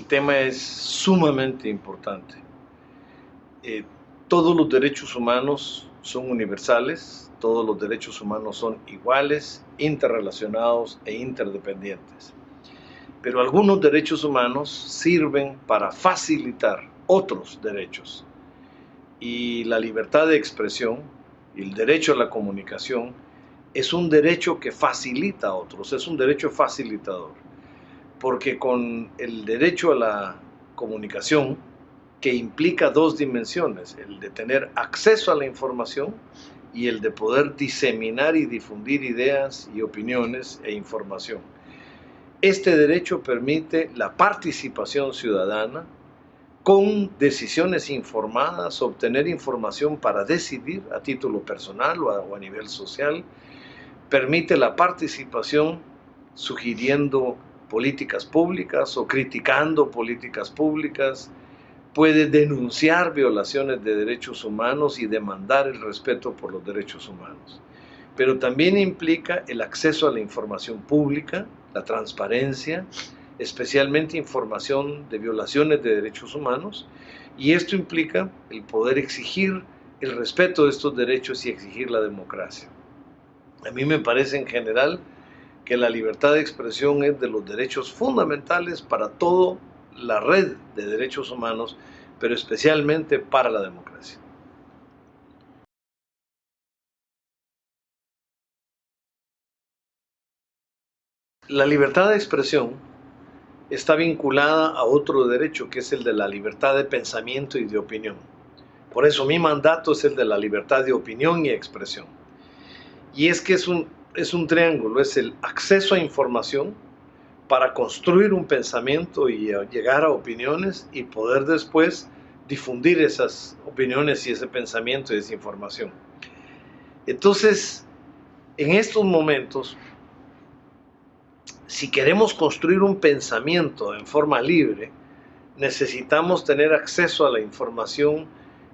tema es sumamente importante. Todos los derechos humanos son universales, todos los derechos humanos son iguales, interrelacionados e interdependientes. Pero algunos derechos humanos sirven para facilitar otros derechos. Y la libertad de expresión, el derecho a la comunicación, es un derecho que facilita a otros, es un derecho facilitador. Porque con el derecho a la comunicación, que implica dos dimensiones, el de tener acceso a la información y el de poder diseminar y difundir ideas y opiniones e información. Este derecho permite la participación ciudadana con decisiones informadas, obtener información para decidir a título personal o a nivel social, permite la participación sugiriendo políticas públicas o criticando políticas públicas, puede denunciar violaciones de derechos humanos y demandar el respeto por los derechos humanos. Pero también implica el acceso a la información pública, la transparencia, especialmente información de violaciones de derechos humanos, y esto implica el poder exigir el respeto de estos derechos y exigir la democracia. A mí me parece en general que la libertad de expresión es de los derechos fundamentales para toda la red de derechos humanos, pero especialmente para la democracia. La libertad de expresión está vinculada a otro derecho, que es el de la libertad de pensamiento y de opinión. Por eso mi mandato es el de la libertad de opinión y expresión. Y es que es un triángulo, es el acceso a información para construir un pensamiento y llegar a opiniones y poder después difundir esas opiniones y ese pensamiento y esa información. Entonces, en estos momentos, si queremos construir un pensamiento en forma libre, necesitamos tener acceso a la información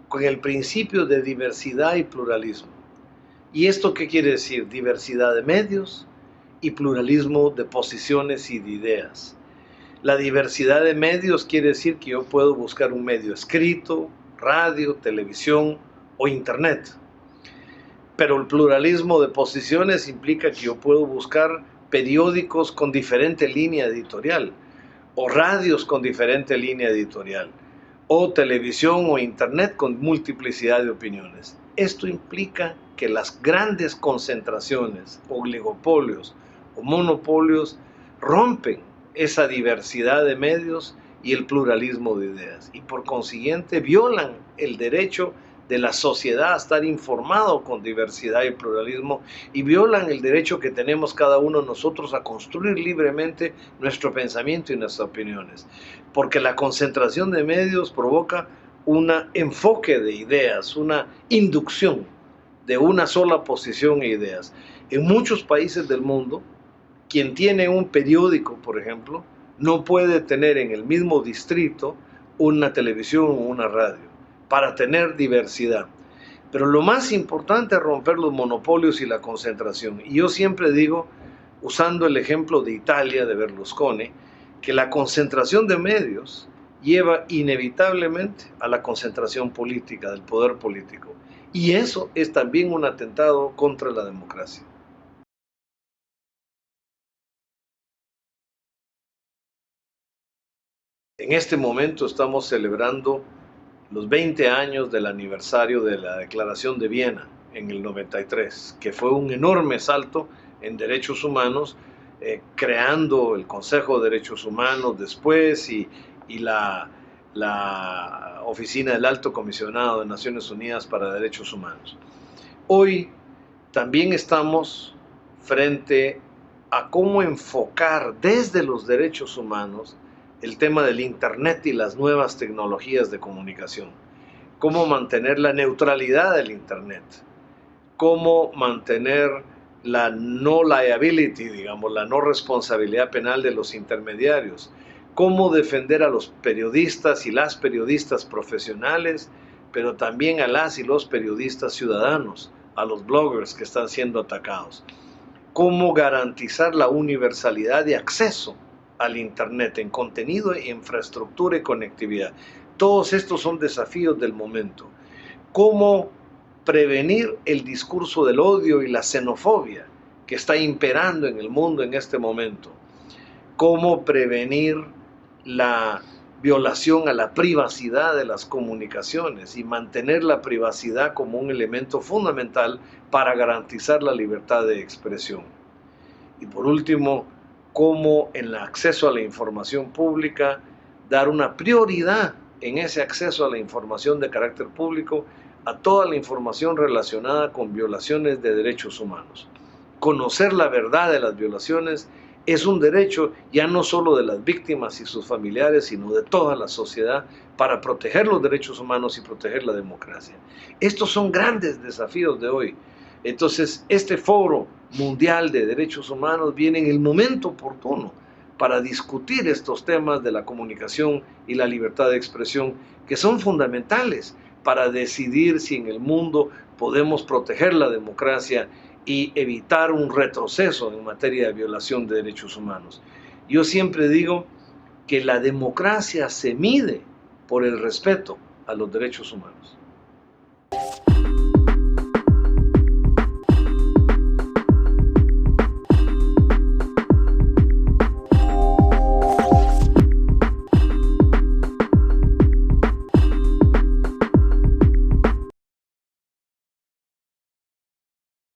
con el principio de diversidad y pluralismo. ¿Y esto qué quiere decir? Diversidad de medios y pluralismo de posiciones y de ideas. La diversidad de medios quiere decir que yo puedo buscar un medio escrito, radio, televisión o internet. Pero el pluralismo de posiciones implica que yo puedo buscar periódicos con diferente línea editorial, o radios con diferente línea editorial, o televisión o internet con multiplicidad de opiniones. Esto implica que las grandes concentraciones, oligopolios o monopolios rompen esa diversidad de medios y el pluralismo de ideas, y por consiguiente violan el derecho de la sociedad a estar informado con diversidad y pluralismo, y violan el derecho que tenemos cada uno de nosotros a construir libremente nuestro pensamiento y nuestras opiniones, porque la concentración de medios provoca un enfoque de ideas, una inducción de una sola posición e ideas. En muchos países del mundo, quien tiene un periódico, por ejemplo, no puede tener en el mismo distrito una televisión o una radio, para tener diversidad. Pero lo más importante es romper los monopolios y la concentración. Y yo siempre digo, usando el ejemplo de Italia, de Berlusconi, que la concentración de medios lleva inevitablemente a la concentración política, del poder político. Y eso es también un atentado contra la democracia. En este momento estamos celebrando los 20 años del aniversario de la Declaración de Viena en el 93, que fue un enorme salto en derechos humanos, creando el Consejo de Derechos Humanos después y la Oficina del Alto Comisionado de Naciones Unidas para Derechos Humanos. Hoy también estamos frente a cómo enfocar desde los derechos humanos el tema del Internet y las nuevas tecnologías de comunicación. Cómo mantener la neutralidad del Internet. Cómo mantener la no liability, digamos, la no responsabilidad penal de los intermediarios. Cómo defender a los periodistas y las periodistas profesionales, pero también a las y los periodistas ciudadanos, a los bloggers que están siendo atacados. Cómo garantizar la universalidad de acceso al Internet en contenido, infraestructura y conectividad. Todos estos son desafíos del momento. ¿Cómo prevenir el discurso del odio y la xenofobia que está imperando en el mundo en este momento? ¿Cómo prevenir la violación a la privacidad de las comunicaciones y mantener la privacidad como un elemento fundamental para garantizar la libertad de expresión? Y por último, cómo en el acceso a la información pública dar una prioridad en ese acceso a la información de carácter público a toda la información relacionada con violaciones de derechos humanos. Conocer la verdad de las violaciones es un derecho ya no solo de las víctimas y sus familiares, sino de toda la sociedad para proteger los derechos humanos y proteger la democracia. Estos son grandes desafíos de hoy. Entonces, este foro mundial de derechos humanos viene en el momento oportuno para discutir estos temas de la comunicación y la libertad de expresión, que son fundamentales para decidir si en el mundo podemos proteger la democracia y evitar un retroceso en materia de violación de derechos humanos. Yo siempre digo que la democracia se mide por el respeto a los derechos humanos.